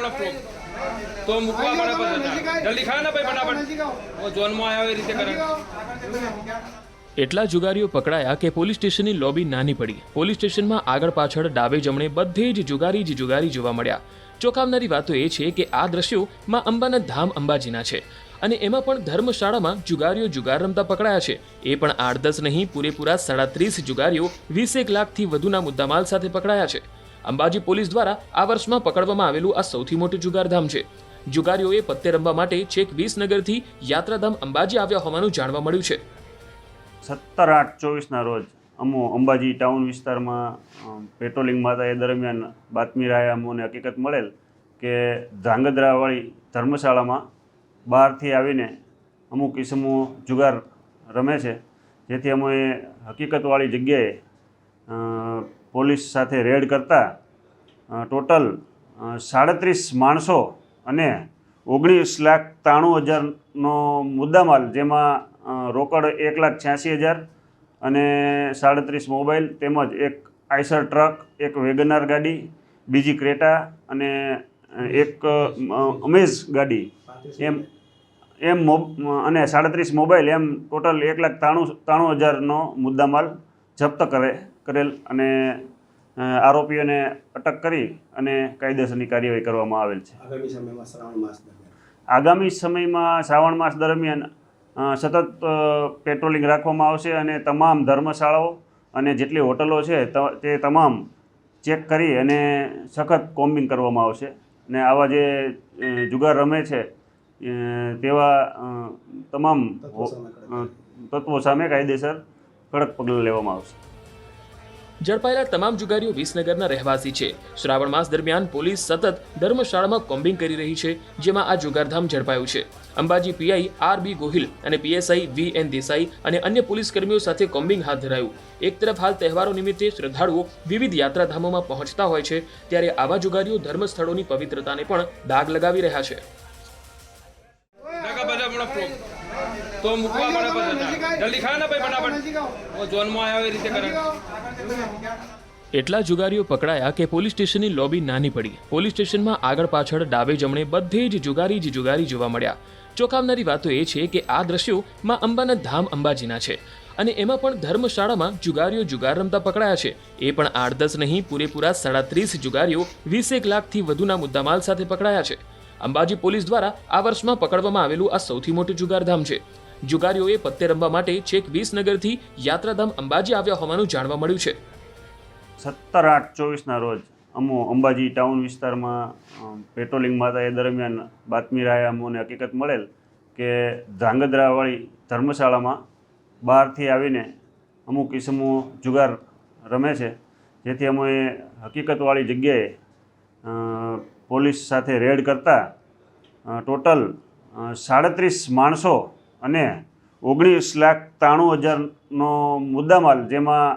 તો મૂકવા પડે બધા જલ્દી ખાય ને ભાઈ ફટાફટ ઝોનમાં આવ્યા એ રીતે કરે। એટલા જુગારીઓ પકડાયા કે પોલીસ સ્ટેશનની લોબી નાની પડી। પોલીસ સ્ટેશનમાં આગળ પાછળ ડાબે જમણે બધે જ જુગારી જોવા મળ્યા। ચોંકાવનારી વાતો એ છે કે આ દ્રશ્યો માં અંબાના ધામ અંબાજીના છે અને એમાં પણ ધર્મશાળામાં જુગારીઓ જુગાર રમતા પકડાયા છે। એ પણ 8-10 નહીં, પૂરેપૂરા 37 જુગારીઓ 20 લાખથી વધુના મુદ્દામાલ સાથે પકડાયા છે। અંબાજી પોલીસ દ્વારા આ વર્ષમાં પકડવામાં આવેલું આ સૌથી મોટું જુગારધામ છે। જુગારીઓએ પત્તે રમવા માટે છેક વિસનગરથી યાત્રાધામ અંબાજી આવ્યા હોવાનું જાણવા મળ્યું છે। 17/8/24ના રોજ અંબાજી ટાઉન વિસ્તારમાં પેટ્રોલિંગમાં હતા એ દરમિયાન બાતમી રાહે અમને હકીકત મળેલ કે ધ્રાંગધ્રાવાળી ધર્મશાળામાં બહારથી આવીને અમુક ઇસમો જુગાર રમે છે, જેથી અમે હકીકતવાળી જગ્યાએ પોલીસ સાથે રેડ કરતા ટોટલ 37 માણસો અને 19,93,000નો મુદ્દામાલ, જેમાં રોકડ 1,86,000 અને 37 મોબાઈલ તેમજ એક આઈસર ટ્રક, એક વેગનાર ગાડી, બીજી ક્રેટા અને એક અમેઝ ગાડી એમ અને 37 મોબાઈલ એમ ટોટલ 1,93,000નો મુદ્દામાલ જપ્ત કરેલ અને આરોપીઓને અટક કરી અને કાયદેસરની કાર્યવાહી કરવામાં આવેલ છે। આગામી સમયમાં શ્રાવણ માસ દરમિયાન સતત પેટ્રોલિંગ રાખવામાં આવશે અને તમામ ધર્મશાળાઓ અને જેટલી હોટલો છે તે તમામ ચેક કરી અને સખત કોમ્બિંગ કરવામાં આવશે અને આવા જે જુગાર રમે છે તેવા તમામ તત્વો સામે કાયદેસર કડક પગલાં લેવામાં આવશે। ઝડપાયેલા તમામ જુગારીઓ વિસનગરના રહેવાસી છે। શ્રાવણ માસ દરમિયાન પોલીસ સતત ધર્મશાળામાં કોમ્બિંગ કરી રહી છે, જેમાં આ જુગારધામ ઝડપાયું છે। અંબાજી પીઆઈ આર.બી. ગોહિલ અને પીએસઆઈ વી.એન. દેસાઈ અને અન્ય પોલીસ કર્મીઓ સાથે કોમ્બિંગ હાથ ધરાયું। એક તરફ હાલ તહેવારો નિમિત્તે શ્રદ્ધાળુઓ વિવિધ યાત્રાધામોમાં પહોંચતા હોય છે, ત્યારે આવા જુગારીઓ ધર્મસ્થળોની પવિત્રતાને પણ દાગ લગાવી રહ્યા છે। તો મૂકવા પડે બધા જલ્દી ખાય ને ભાઈ ફટાફટ ઝોનમાં આવ્યા એ રીતે કરે। એટલા જુગારીઓ પકડાયા કે પોલીસ સ્ટેશનની લોબી નાની પડી। પોલીસ સ્ટેશનમાં આગળ પાછળ ડાબે જમણે બધે જ જુગારી જોવા મળ્યા। ચોંકાવનારી વાતો એ છે કે આ દ્રશ્યો માં અંબાના ધામ અંબાજીના છે અને એમાં પણ ધર્મશાળામાં જુગારીઓ જુગાર રમતા પકડાયા છે। એ પણ 8-10 નહીં, પૂરેપૂરા 37 જુગારીઓ 20 લાખથી વધુના મુદ્દામાલ સાથે પકડાયા છે। અંબાજી પોલીસ દ્વારા આ વર્ષમાં પકડવામાં આવેલું આ સૌથી મોટું જુગારધામ છે। જુગારીઓએ પત્તે રમવા માટે છેક વિસનગરથી યાત્રાધામ અંબાજી આવ્યા હોવાનું જાણવા મળ્યું છે। 17/8/24ના રોજ અંબાજી ટાઉન વિસ્તારમાં પેટ્રોલિંગમાં હતા એ દરમિયાન બાતમી રાહે અમને હકીકત મળેલ કે ધ્રાંગધ્રાવાળી ધર્મશાળામાં બહારથી આવીને અમુક ઇસમો જુગાર રમે છે, જેથી અમે હકીકતવાળી જગ્યાએ પોલીસ સાથે રેડ કરતા ટોટલ 37 માણસો અને 19,93,000નો મુદ્દામાલ, જેમાં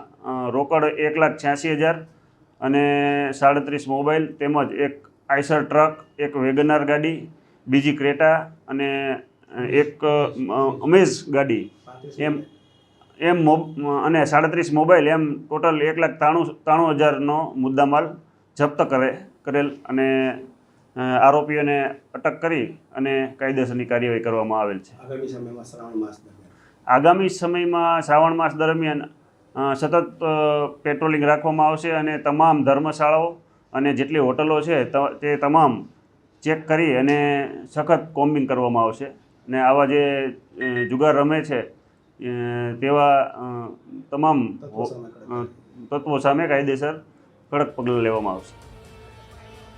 રોકડ 1,86,000 અને 37 મોબાઈલ તેમજ એક આઈસર ટ્રક, એક વેગનાર ગાડી, બીજી ક્રેટા અને એક અમેઝ ગાડી એમ અને 37 મોબાઈલ એમ ટોટલ 1,93,000નો મુદ્દામાલ જપ્ત કરેલ અને આરોપીઓને અટક કરી અને કાયદેસરની કાર્યવાહી કરવામાં આવેલ છે। આગામી સમયમાં શ્રાવણ માસ દરમિયાન સતત પેટ્રોલિંગ રાખવામાં આવશે અને તમામ ધર્મશાળાઓ અને જેટલી હોટલો છે તે તમામ ચેક કરી અને સખત કોમ્બિંગ કરવામાં આવશે અને આવા જે જુગાર રમે છે તેવા તમામ તત્વો સામે કાયદેસર કડક પગલાં લેવામાં આવશે।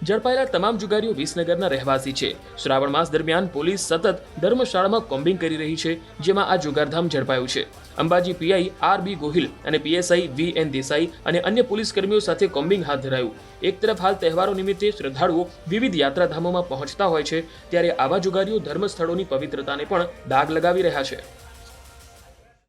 ઝડપાયેલા તમામ જુગારીઓ વિસનગરના રહેવાસી છે। શ્રાવણ માસ દરમિયાન પોલીસ સતત ધર્મશાળામાં કોમ્બિંગ કરી રહી છે, જેમાં આ જુગારધામ ઝડપાયું છે। અંબાજી પીઆઈ આર.બી. ગોહિલ અને પીએસઆઈ વી.એન. દેસાઈ અને અન્ય પોલીસ કર્મીઓ સાથે કોમ્બિંગ હાથ ધરાયું। એક તરફ હાલ તહેવારો નિમિત્તે શ્રદ્ધાળુઓ વિવિધ યાત્રાધામોમાં પહોંચતા હોય છે, ત્યારે આવા જુગારીઓ ધર્મસ્થળોની પવિત્રતાને પણ દાગ લગાવી રહ્યા છે।